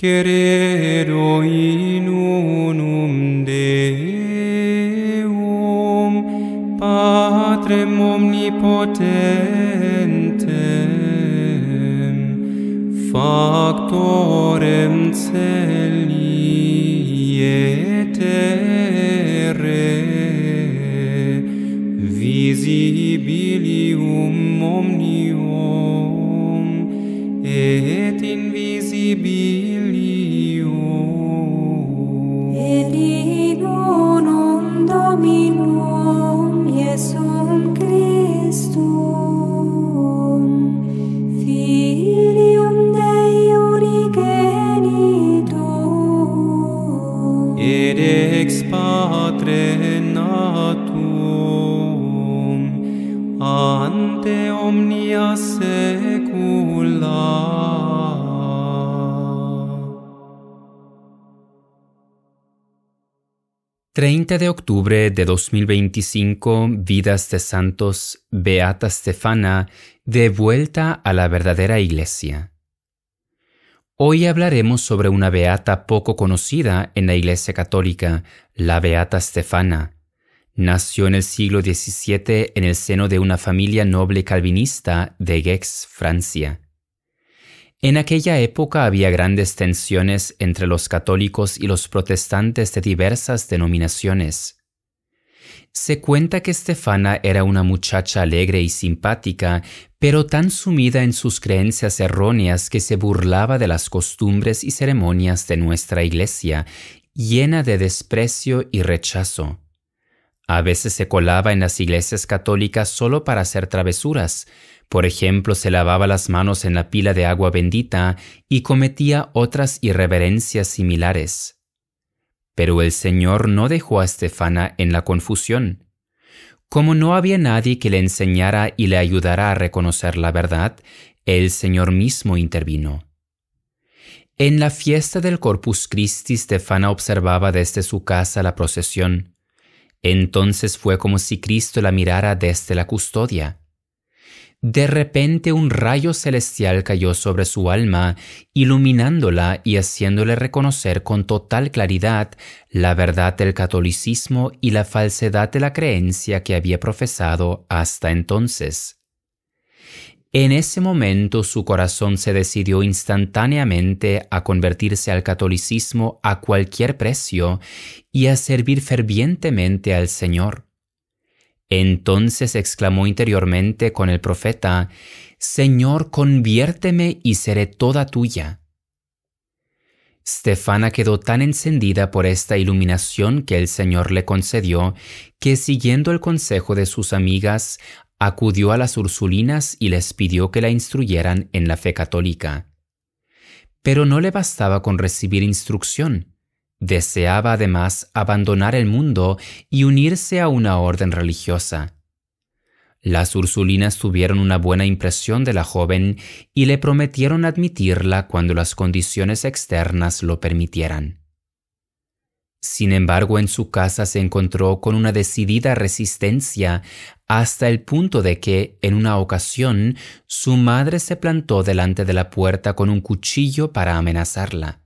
Credo in unum Deum, Patrem omnipotentem, factorem celi et terrae, visibilium omnium et invisibilium. Et in unum Dominum Iesum Christum, Filium Dei unigenitum, Et ex Patre natum, ante omnia saecula. 30 de octubre de 2025, Vidas de Santos, Beata Stefana, de vuelta a la verdadera Iglesia. Hoy hablaremos sobre una beata poco conocida en la Iglesia Católica, la Beata Stefana. Nació en el siglo XVII en el seno de una familia noble calvinista de Gex, Francia. En aquella época había grandes tensiones entre los católicos y los protestantes de diversas denominaciones. Se cuenta que Stefana era una muchacha alegre y simpática, pero tan sumida en sus creencias erróneas que se burlaba de las costumbres y ceremonias de nuestra Iglesia, llena de desprecio y rechazo. A veces se colaba en las iglesias católicas solo para hacer travesuras. Por ejemplo, se lavaba las manos en la pila de agua bendita y cometía otras irreverencias similares. Pero el Señor no dejó a Stefana en la confusión. Como no había nadie que le enseñara y le ayudara a reconocer la verdad, el Señor mismo intervino. En la fiesta del Corpus Christi, Stefana observaba desde su casa la procesión. Entonces fue como si Cristo la mirara desde la custodia. De repente un rayo celestial cayó sobre su alma, iluminándola y haciéndole reconocer con total claridad la verdad del catolicismo y la falsedad de la creencia que había profesado hasta entonces. En ese momento su corazón se decidió instantáneamente a convertirse al catolicismo a cualquier precio y a servir fervientemente al Señor. Entonces exclamó interiormente con el profeta: «Señor, conviérteme y seré toda tuya». Stefana quedó tan encendida por esta iluminación que el Señor le concedió que, siguiendo el consejo de sus amigas, acudió a las Ursulinas y les pidió que la instruyeran en la fe católica. Pero no le bastaba con recibir instrucción. Deseaba además abandonar el mundo y unirse a una orden religiosa. Las Ursulinas tuvieron una buena impresión de la joven y le prometieron admitirla cuando las condiciones externas lo permitieran. Sin embargo, en su casa se encontró con una decidida resistencia hasta el punto de que, en una ocasión, su madre se plantó delante de la puerta con un cuchillo para amenazarla.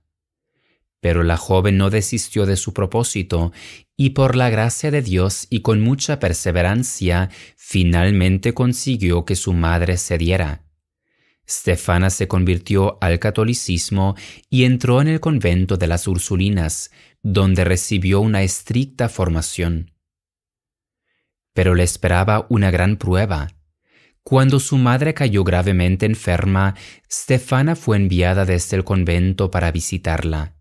Pero la joven no desistió de su propósito y, por la gracia de Dios y con mucha perseverancia, finalmente consiguió que su madre cediera. Stefana se convirtió al catolicismo y entró en el convento de las Ursulinas, donde recibió una estricta formación. Pero le esperaba una gran prueba. Cuando su madre cayó gravemente enferma, Stefana fue enviada desde el convento para visitarla.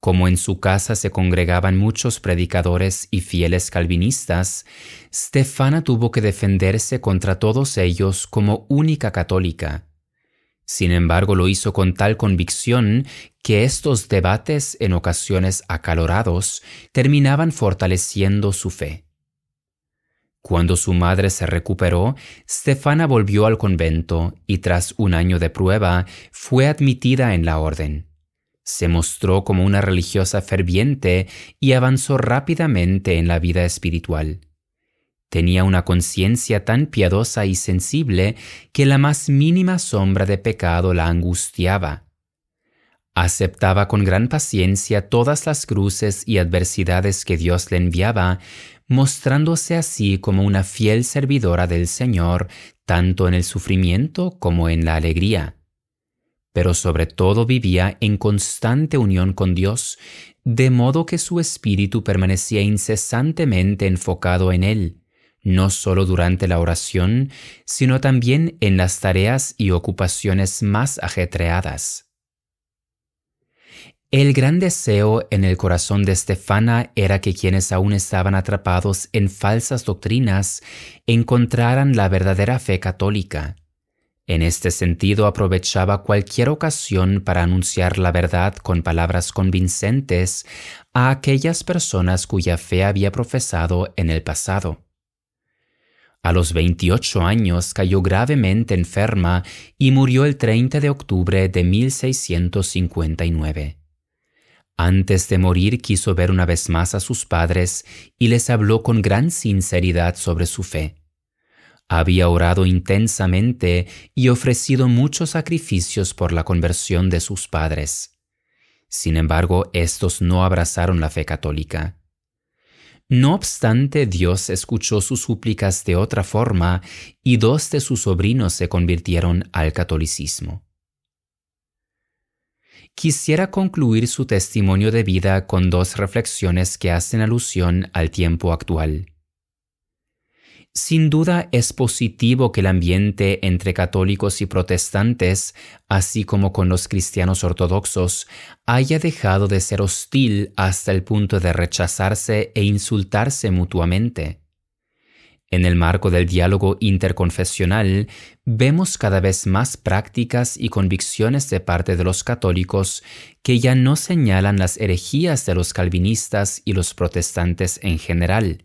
Como en su casa se congregaban muchos predicadores y fieles calvinistas, Stefana tuvo que defenderse contra todos ellos como única católica. Sin embargo, lo hizo con tal convicción que estos debates, en ocasiones acalorados, terminaban fortaleciendo su fe. Cuando su madre se recuperó, Stefana volvió al convento y, tras un año de prueba, fue admitida en la orden. Se mostró como una religiosa ferviente y avanzó rápidamente en la vida espiritual. Tenía una conciencia tan piadosa y sensible que la más mínima sombra de pecado la angustiaba. Aceptaba con gran paciencia todas las cruces y adversidades que Dios le enviaba, mostrándose así como una fiel servidora del Señor, tanto en el sufrimiento como en la alegría. Pero sobre todo vivía en constante unión con Dios, de modo que su espíritu permanecía incesantemente enfocado en Él, no solo durante la oración, sino también en las tareas y ocupaciones más ajetreadas. El gran deseo en el corazón de Estefana era que quienes aún estaban atrapados en falsas doctrinas encontraran la verdadera fe católica. En este sentido aprovechaba cualquier ocasión para anunciar la verdad con palabras convincentes a aquellas personas cuya fe había profesado en el pasado. A los 28 años cayó gravemente enferma y murió el 30 de octubre de 1659. Antes de morir quiso ver una vez más a sus padres y les habló con gran sinceridad sobre su fe. Había orado intensamente y ofrecido muchos sacrificios por la conversión de sus padres. Sin embargo, estos no abrazaron la fe católica. No obstante, Dios escuchó sus súplicas de otra forma y 2 de sus sobrinos se convirtieron al catolicismo. Quisiera concluir su testimonio de vida con 2 reflexiones que hacen alusión al tiempo actual. Sin duda es positivo que el ambiente entre católicos y protestantes, así como con los cristianos ortodoxos, haya dejado de ser hostil hasta el punto de rechazarse e insultarse mutuamente. En el marco del diálogo interconfesional, vemos cada vez más prácticas y convicciones de parte de los católicos que ya no señalan las herejías de los calvinistas y los protestantes en general.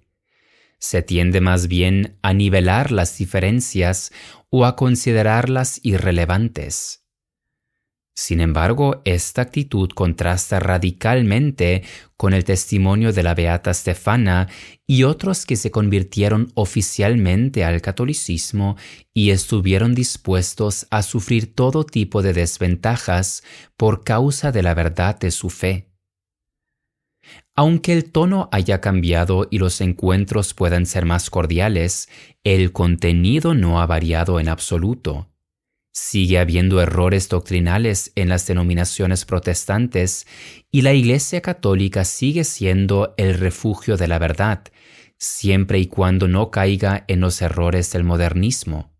Se tiende más bien a nivelar las diferencias o a considerarlas irrelevantes. Sin embargo, esta actitud contrasta radicalmente con el testimonio de la beata Stefana y otros que se convirtieron oficialmente al catolicismo y estuvieron dispuestos a sufrir todo tipo de desventajas por causa de la verdad de su fe. Aunque el tono haya cambiado y los encuentros puedan ser más cordiales, el contenido no ha variado en absoluto. Sigue habiendo errores doctrinales en las denominaciones protestantes y la Iglesia Católica sigue siendo el refugio de la verdad, siempre y cuando no caiga en los errores del modernismo.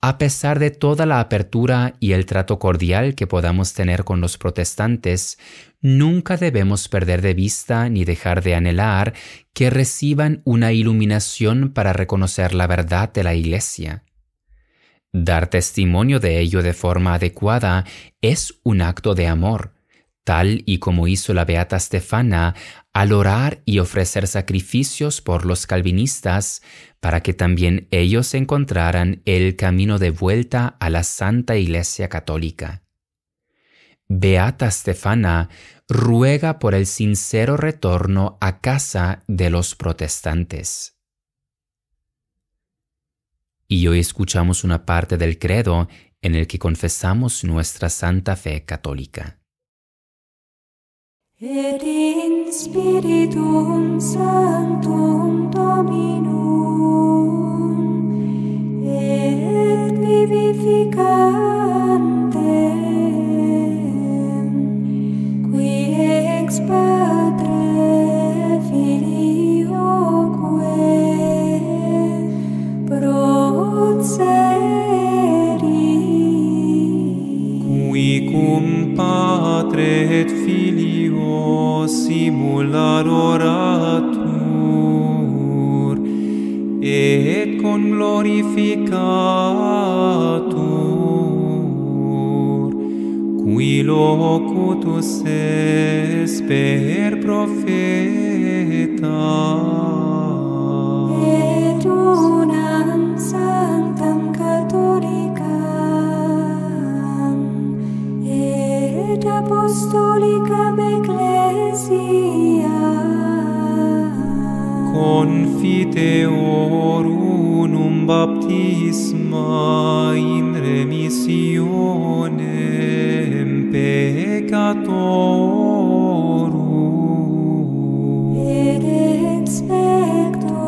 A pesar de toda la apertura y el trato cordial que podamos tener con los protestantes, nunca debemos perder de vista ni dejar de anhelar que reciban una iluminación para reconocer la verdad de la Iglesia. Dar testimonio de ello de forma adecuada es un acto de amor, tal y como hizo la beata Stefana al orar y ofrecer sacrificios por los calvinistas para que también ellos encontraran el camino de vuelta a la Santa Iglesia Católica. Beata Stefana ruega por el sincero retorno a casa de los protestantes. Y hoy escuchamos una parte del credo en el que confesamos nuestra santa fe católica. Et in Spiritum Sanctum Dominum, et vivificantem, qui ex Patre Filioque procedit, Qui cum Patre et Filio simul adoratur, et con glorificatur, qui locutus es per profeta. et unam sanctam catholicam, et apostolicam ecclesiam, Confiteorum baptisma in remissionem peccatorum, et expecto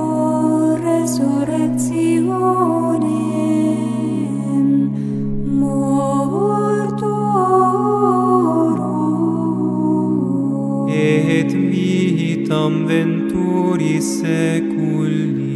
resurrectionem mortorum, et vitam venturis seculi.